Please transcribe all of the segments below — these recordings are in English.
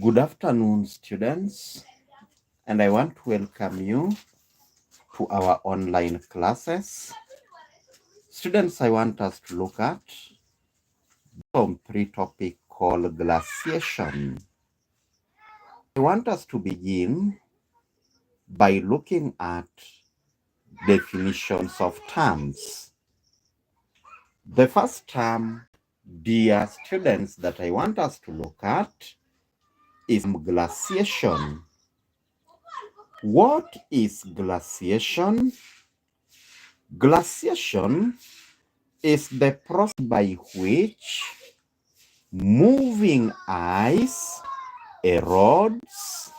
Good afternoon, students, and I want to welcome you to our online classes. Students, I want us to look at some topic called glaciation. I want us to begin by looking at definitions of terms. The first term, dear students, that I want us to look at is glaciation. What is glaciation? Glaciation is the process by which moving ice erodes,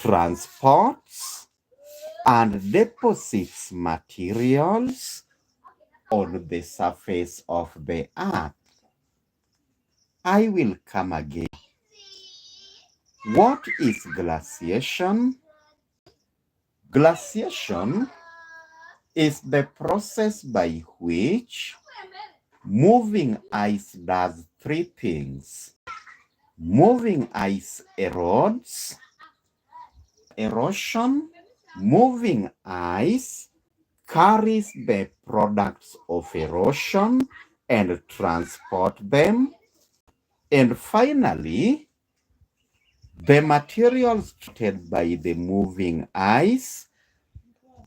transports, and deposits materials on the surface of the earth. I will come again. What is glaciation? Glaciation is the process by which moving ice does three things. Moving ice erodes. Erosion, moving ice carries the products of erosion and transport them. And finally, the materials treated by the moving ice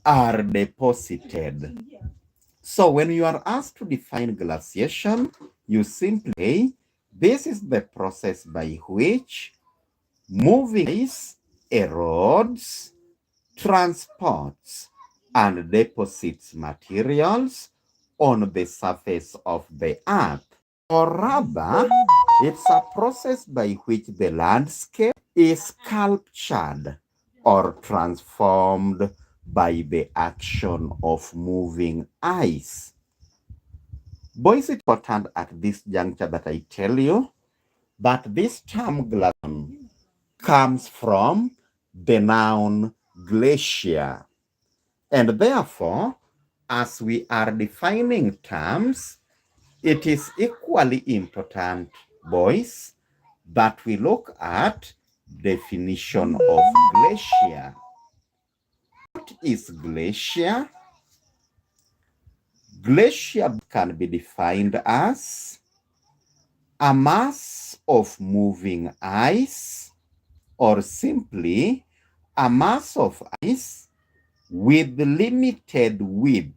are deposited. So when you are asked to define glaciation, you simply say, this is the process by which moving ice erodes, transports, and deposits materials on the surface of the earth. Or rather, it's a process by which the landscape is sculptured or transformed by the action of moving ice. Boys, it's important at this juncture that I tell you that this term glaciation comes from the noun glacier. And therefore, as we are defining terms, it is equally important, boys, that we look at definition of glacier. What is glacier? Glacier can be defined as a mass of moving ice, or simply a mass of ice with limited width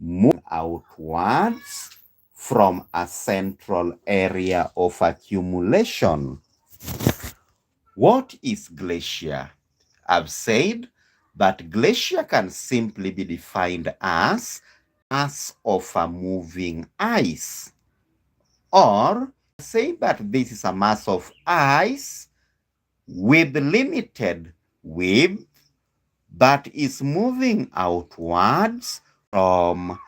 moving outwards from a central area of accumulation. What is glacier? I've said that glacier can simply be defined as mass of a moving ice, or say that this is a mass of ice with limited width that is moving outwards from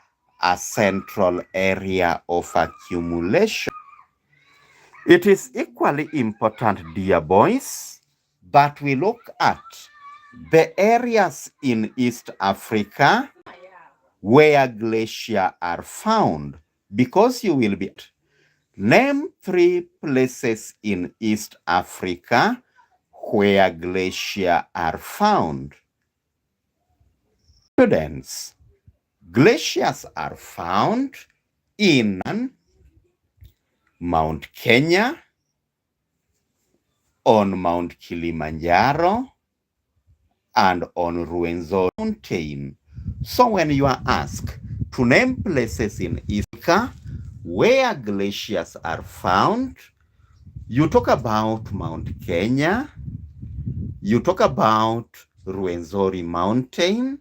a central area of accumulation. It is equally important, dear boys, that we look at the areas in East Africa where glaciers are found, because you will be name 3 places in East Africa where glaciers are found. Students, glaciers are found in Mount Kenya, on Mount Kilimanjaro, and on Ruwenzori Mountain. So when you are asked to name places in Africa where glaciers are found, you talk about Mount Kenya, you talk about Ruwenzori Mountain,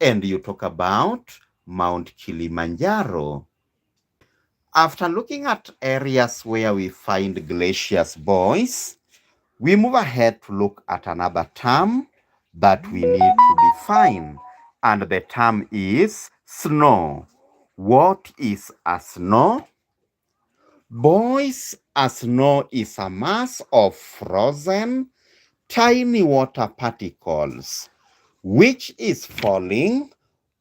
and you talk about Mount Kilimanjaro. After looking at areas where we find glaciers, boys, we move ahead to look at another term that we need to define, and the term is snow. What is a snow? Boys, a snow is a mass of frozen tiny water particles which is falling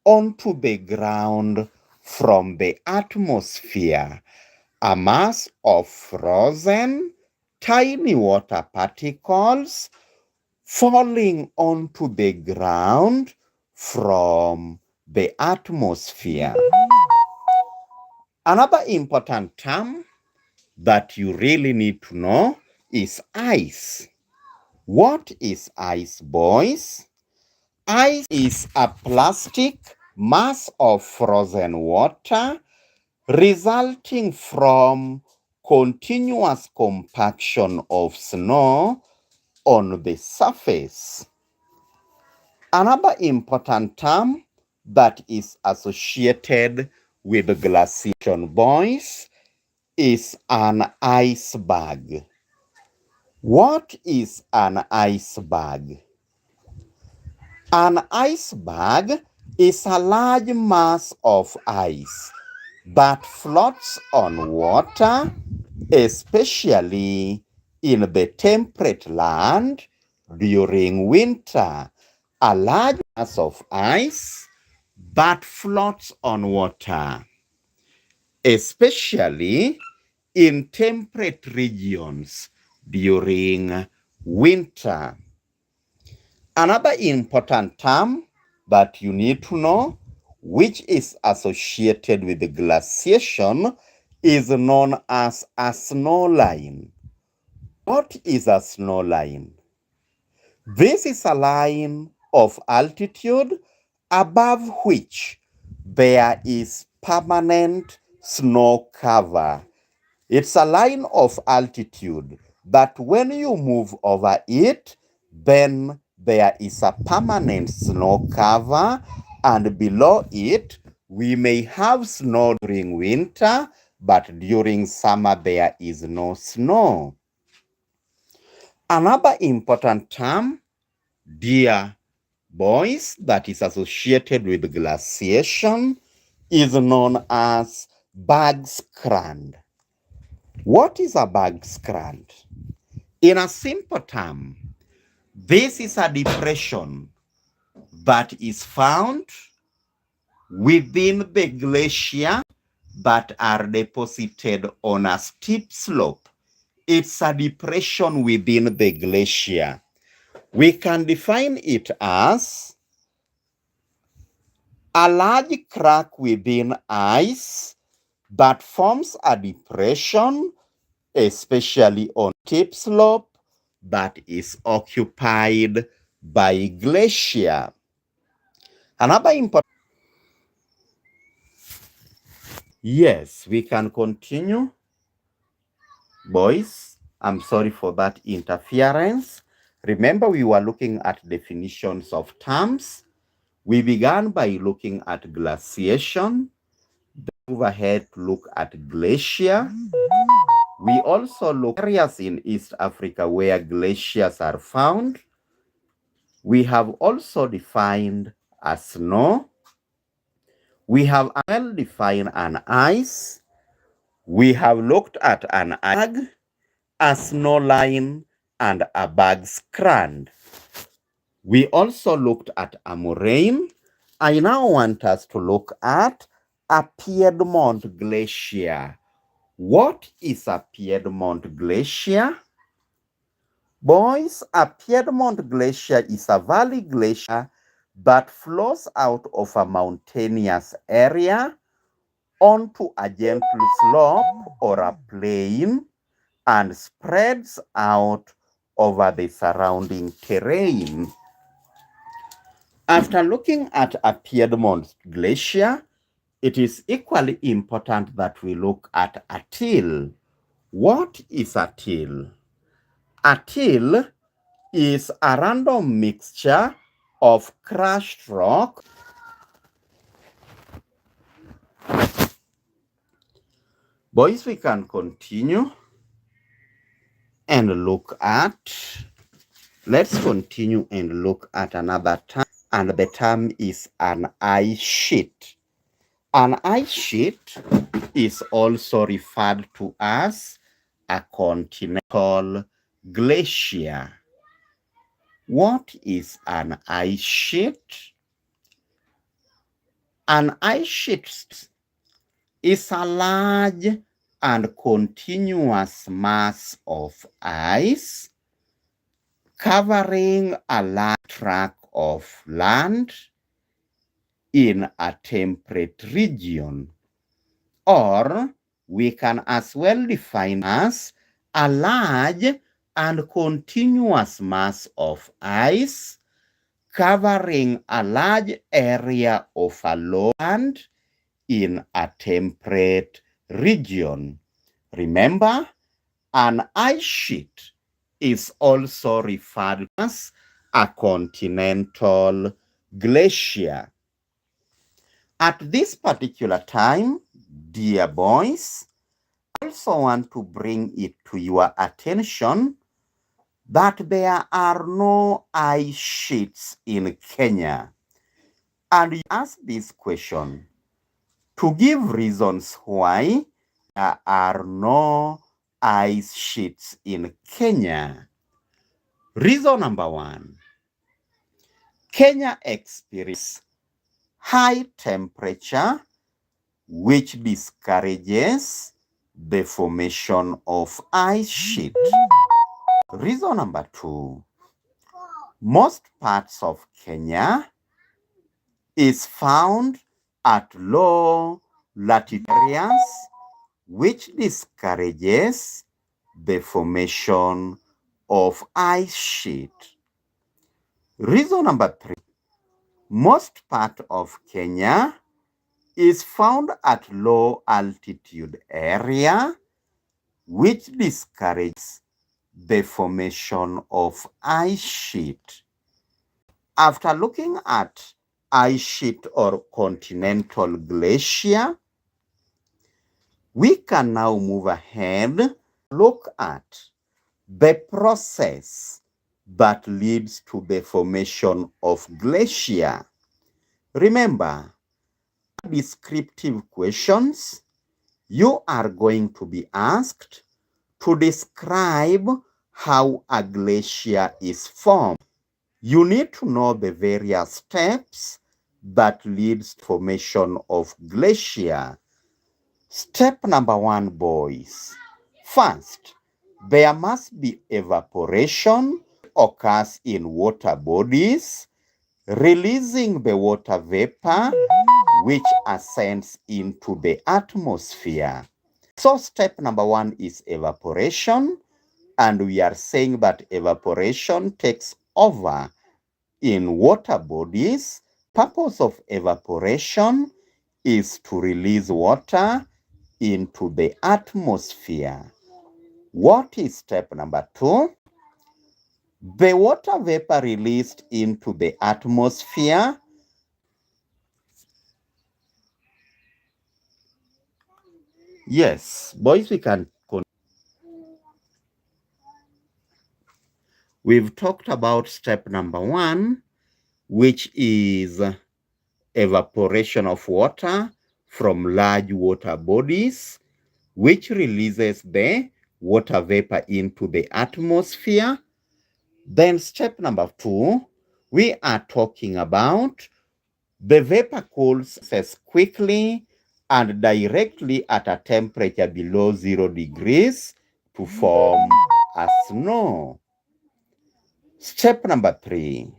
onto the ground from the atmosphere. A mass of frozen tiny water particles falling onto the ground from the atmosphere. Another important term that you really need to know is ice. What is ice, boys? Ice is a plastic mass of frozen water resulting from continuous compaction of snow on the surface. Another important term that is associated with glaciation, boys, is an iceberg. What is an iceberg? An iceberg is a large mass of ice that floats on water, especially in the temperate land during winter. A large mass of ice that floats on water, especially in temperate regions during winter. Another important term that you need to know, which is associated with the glaciation, is known as a snow line. What is a snow line? This is a line of altitude above which there is permanent snow cover. It's a line of altitude that when you move over it, then there is a permanent snow cover, and below it, we may have snow during winter, but during summer, there is no snow. Another important term, dear boys, that is associated with glaciation is known as bergskränd. What is a bergskränd? In a simple term, this is a depression that is found within the glacier that are deposited on a steep slope. It's a depression within the glacier. We can define it as a large crack within ice that forms a depression, especially on steep slope, that is occupied by glacier. Another important... Yes, we can continue. Boys, I'm sorry for that interference. Remember, we were looking at definitions of terms. We began by looking at glaciation. Then move ahead to look at glacier. We also look at areas in East Africa where glaciers are found. We have also defined a snow. We have well defined an ice. We have looked at an iceberg, a snow line, and a bergskränd. We also looked at a moraine. I now want us to look at a Piedmont glacier. What is a Piedmont glacier? Boys, a Piedmont glacier is a valley glacier that flows out of a mountainous area onto a gentle slope or a plain and spreads out over the surrounding terrain. After looking at a Piedmont glacier, it is equally important that we look at a till. What is a till? A till is a random mixture of crushed rock. Boys, we can continue and look at, let's continue and look at another term, and the term is an ice sheet. An ice sheet is also referred to as a continental glacier. What is an ice sheet? An ice sheet is a large and continuous mass of ice covering a large tract of land in a temperate region. Or we can as well define as a large and continuous mass of ice covering a large area of a land in a temperate region. Remember, an ice sheet is also referred to as a continental glacier. At this particular time, dear boys, I also want to bring it to your attention that there are no ice sheets in Kenya. And you ask this question to give reasons why there are no ice sheets in Kenya. Reason number one, Kenya experiences high temperature, which discourages the formation of ice sheet. Reason number two, most parts of Kenya is found at low latitude areas, which discourages the formation of ice sheet. Reason number three, most part of Kenya is found at low altitude area, which discourages the formation of ice sheet. After looking at ice sheet or continental glacier, we can now move ahead, look at the process that leads to the formation of glacier. Remember, descriptive questions, you are going to be asked to describe how a glacier is formed. You need to know the various steps that leads to formation of glacier. Step number one, boys. First, there must be evaporation occurs in water bodies, releasing the water vapor which ascends into the atmosphere. So step number one is evaporation, and we are saying that evaporation takes over in water bodies. Purpose of evaporation is to release water into the atmosphere. What is step number two? The water vapor released into the atmosphere Yes, boys, we can. We've talked about step number one, which is evaporation of water from large water bodies, which releases the water vapor into the atmosphere. Then step number two, we are talking about the vapor cools as quickly and directly at a temperature below 0 degrees to form a snow. Step number three,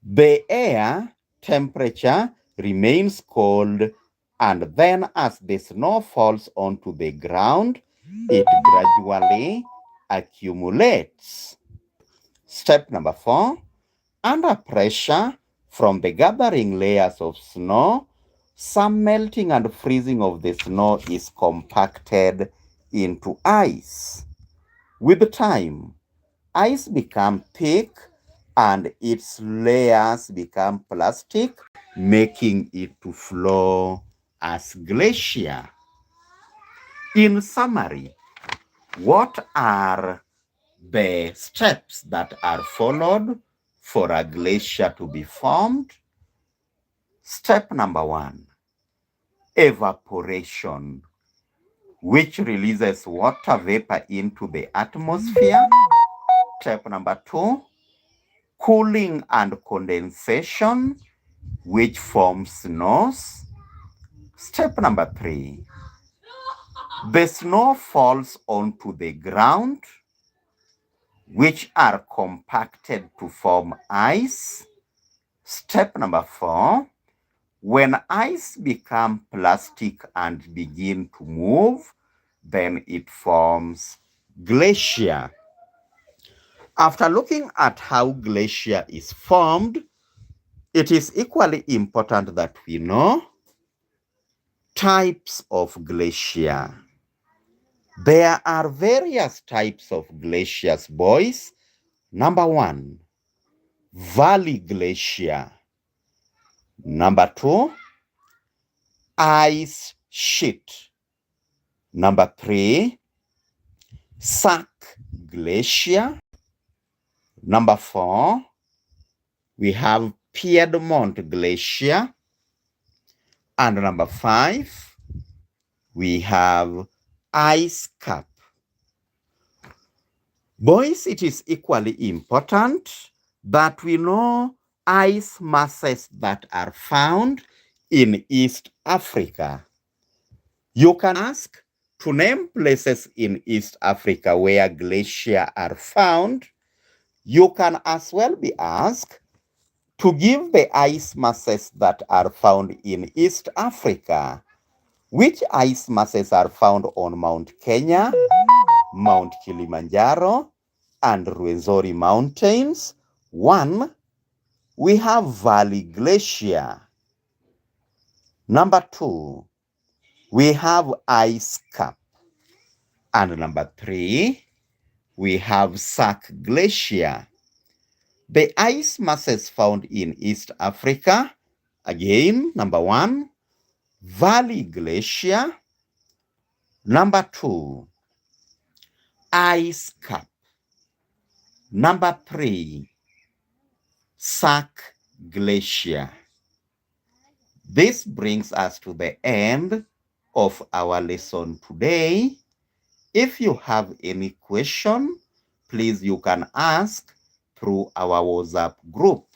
the air temperature remains cold, and then as the snow falls onto the ground, it gradually accumulates. Step number four, under pressure from the gathering layers of snow, some melting and freezing of the snow is compacted into ice. With time, ice becomes thick and its layers become plastic, making it to flow as glacier. In summary, what are the steps that are followed for a glacier to be formed? Step number one, evaporation, which releases water vapor into the atmosphere. Step number two, cooling and condensation, which forms snows. Step number three, The snow falls onto the ground, which are compacted to form ice. Step number 4, when ice becomes plastic and begin to move, then it forms glacier. After looking at how glacier is formed, it is equally important that we know types of glacier. There are various types of glaciers, boys. Number 1, valley glacier. Number 2, ice sheet. Number 3, sack glacier. Number 4, we have Piedmont Glacier. And number 5, we have ice cap. Boys, it is equally important that we know ice masses that are found in East Africa. You can ask to name places in East Africa where glaciers are found. You can as well be asked to give the ice masses that are found in East Africa. Which ice masses are found on Mount Kenya, Mount Kilimanjaro, and Rwenzori Mountains? 1, we have Valley Glacier. Number 2, we have Ice Cap. And number 3, we have Sack Glacier. The ice masses found in East Africa, again, number 1, Valley Glacier. Number 2, Ice Cap. Number 3, Sack Glacier. This brings us to the end of our lesson today. If you have any question, please you can ask through our WhatsApp group.